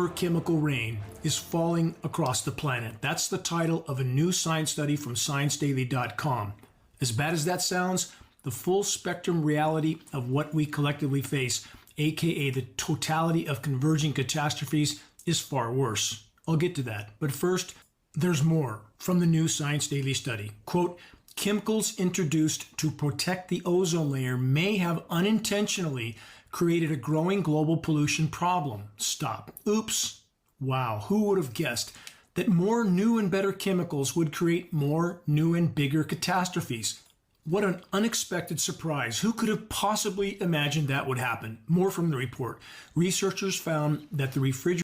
chemical rain is falling across the planet. That's the title of a new science study from ScienceDaily.com. As bad as that sounds, the full spectrum reality of what we collectively face, aka the totality of converging catastrophes, is far worse. I'll get to that. But first, there's more from the new Science Daily study. Quote, chemicals introduced to protect the ozone layer may have unintentionally created a growing global pollution problem. Stop. Oops. Wow. Who would have guessed that more new and better chemicals would create more new and bigger catastrophes? What an unexpected surprise. Who could have possibly imagined that would happen? More from the report. Researchers found that the refrigerants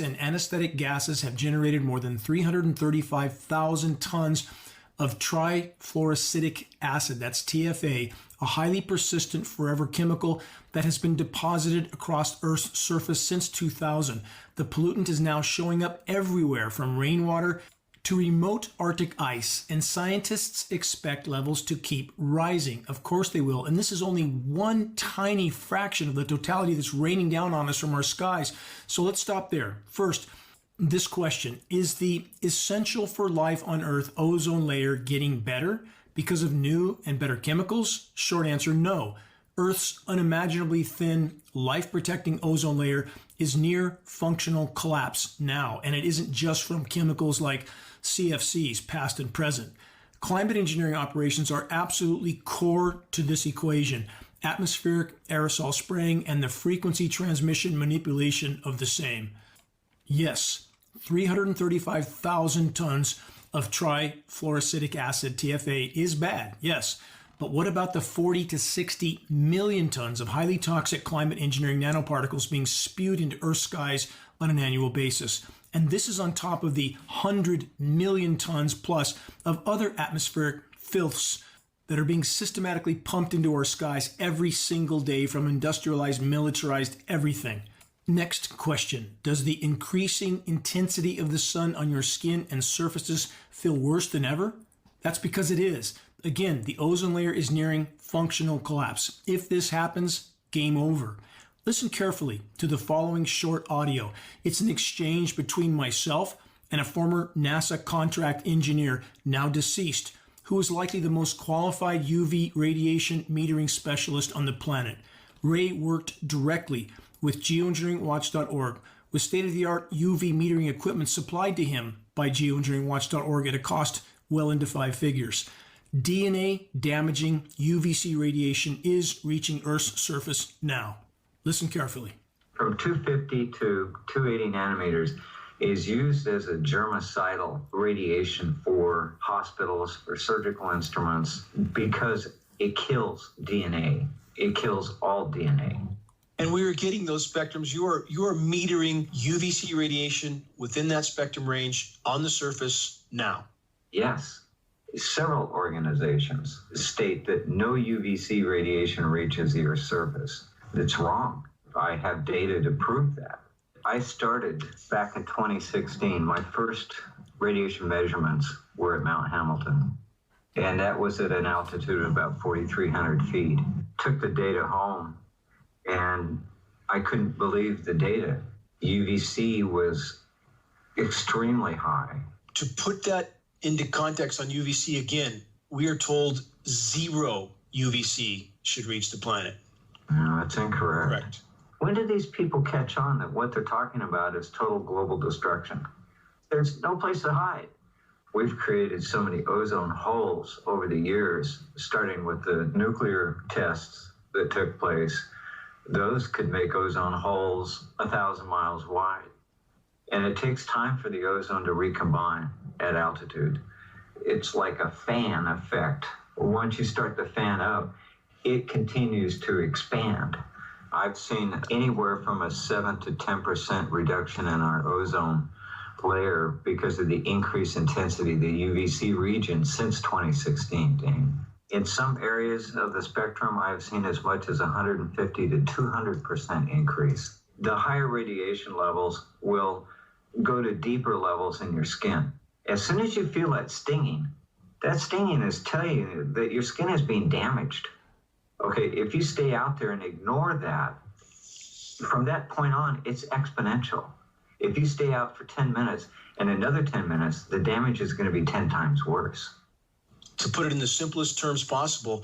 and anesthetic gases have generated more than 335,000 tons of trifluoroacetic acid, that's TFA, a highly persistent forever chemical that has been deposited across Earth's surface since 2000. The pollutant is now showing up everywhere, from rainwater to remote Arctic ice, and scientists expect levels to keep rising. Of course they will, and this is only one tiny fraction of the totality that's raining down on us from our skies. So let's stop there. First, this question: is the essential for life on Earth ozone layer getting better because of new and better chemicals? Short answer, no. Earth's unimaginably thin, life-protecting ozone layer is near functional collapse now, and it isn't just from chemicals like CFCs, past and present. Climate engineering operations are absolutely core to this equation: atmospheric aerosol spraying and the frequency transmission manipulation of the same. Yes, 335,000 tons of trifluoroacetic acid, TFA, is bad, yes. But what about the 40 to 60 million tons of highly toxic climate engineering nanoparticles being spewed into Earth's skies on an annual basis? And this is on top of the 100 million tons plus of other atmospheric filths that are being systematically pumped into our skies every single day from industrialized, militarized everything. Next question: does the increasing intensity of the sun on your skin and surfaces feel worse than ever? That's because it is. Again, the ozone layer is nearing functional collapse. If this happens, game over. Listen carefully to the following short audio. It's an exchange between myself and a former NASA contract engineer, now deceased, who is likely the most qualified UV radiation metering specialist on the planet. Ray worked directly with Geoinženjeringwatch.org with state-of-the-art UV metering equipment supplied to him by Geoinženjeringwatch.org at a cost well into 5 figures. DNA-damaging UVC radiation is reaching Earth's surface now. Listen carefully. From 250 to 280 nanometers is used as a germicidal radiation for hospitals, for surgical instruments, because it kills DNA. It kills all DNA. And we are getting those spectrums. You are metering UVC radiation within that spectrum range on the surface now. Yes. Several organizations state that no UVC radiation reaches the Earth's surface. That's wrong. I have data to prove that. I started back in 2016. My first radiation measurements were at Mount Hamilton, and that was at an altitude of about 4,300 feet. Took the data home, and I couldn't believe the data. UVC was extremely high. To put that into context on UVC again, we are told 0 UVC should reach the planet. No, that's incorrect. Correct. When do these people catch on that what they're talking about is total global destruction? There's no place to hide. We've created so many ozone holes over the years, starting with the nuclear tests that took place. Those could make ozone holes 1,000 miles wide. And it takes time for the ozone to recombine at altitude. It's like a fan effect. Once you start the fan up, it continues to expand. I've seen anywhere from a 7 to 10% reduction in our ozone layer because of the increased intensity of the UVC region since 2016, Dane. In some areas of the spectrum, I've seen as much as 150 to 200% increase. The higher radiation levels will go to deeper levels in your skin. As soon as you feel that stinging is telling you that your skin is being damaged. Okay, if you stay out there and ignore that, from that point on, it's exponential. If you stay out for 10 minutes and another 10 minutes, the damage is going to be 10 times worse. To put it in the simplest terms possible,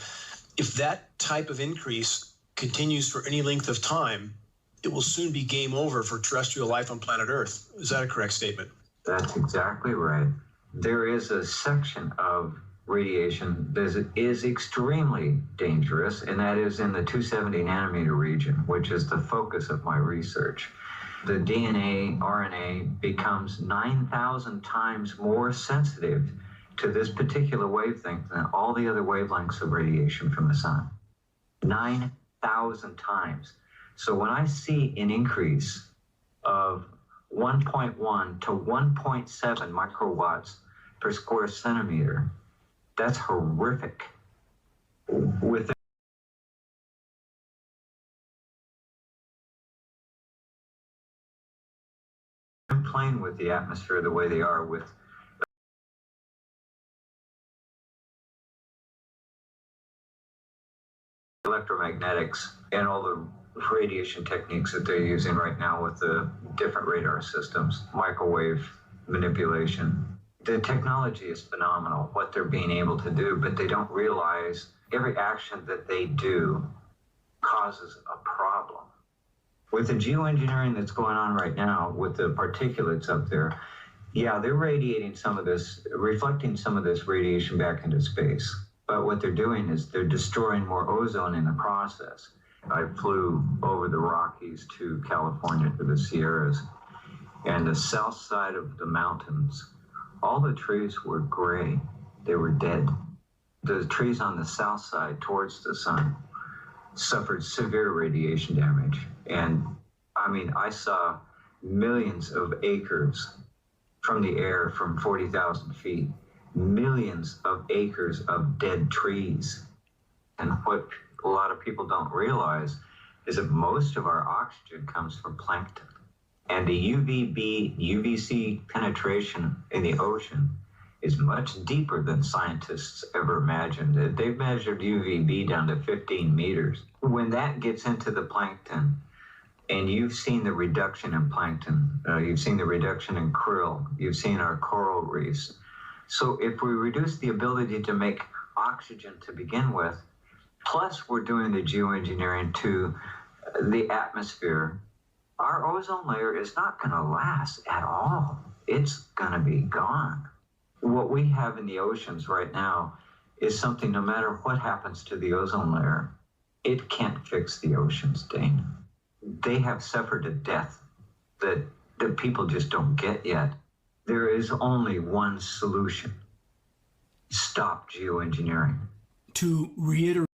if that type of increase continues for any length of time, it will soon be game over for terrestrial life on planet Earth. Is that a correct statement? That's exactly right. There is a section of radiation that is extremely dangerous, and that is in the 270 nanometer region, which is the focus of my research. The DNA, RNA becomes 9,000 times more sensitive to this particular wavelength than all the other wavelengths of radiation from the sun. 9,000 times. So when I see an increase of 1.1 to 1.7 microwatts per square centimeter, that's horrific. With I'm playing with the atmosphere the way they are with electromagnetics and all the radiation techniques that they're using right now with the different radar systems, microwave manipulation. The technology is phenomenal, what they're being able to do, but they don't realize every action that they do causes a problem. With the geoengineering that's going on right now with the particulates up there, yeah, they're radiating some of this, reflecting some of this radiation back into space. But what they're doing is they're destroying more ozone in the process. I flew over the Rockies to California to the Sierras, and the south side of the mountains, all the trees were gray. They were dead. The trees on the south side towards the sun suffered severe radiation damage. And I mean, I saw millions of acres from the air from 40,000 feet, millions of acres of dead trees. And what a lot of people don't realize is that most of our oxygen comes from plankton. And the UVC penetration in the ocean is much deeper than scientists ever imagined. They've measured UVB down to 15 meters. When that gets into the plankton, and you've seen the reduction in plankton, you've seen the reduction in krill, you've seen our coral reefs. So if we reduce the ability to make oxygen to begin with, plus we're doing the geoengineering to the atmosphere, our ozone layer is not going to last at all. It's going to be gone. What we have in the oceans right now is something, no matter what happens to the ozone layer, it can't fix the oceans, Dane. They have suffered a death that people just don't get yet. There is only one solution. Stop geoengineering. To reiterate,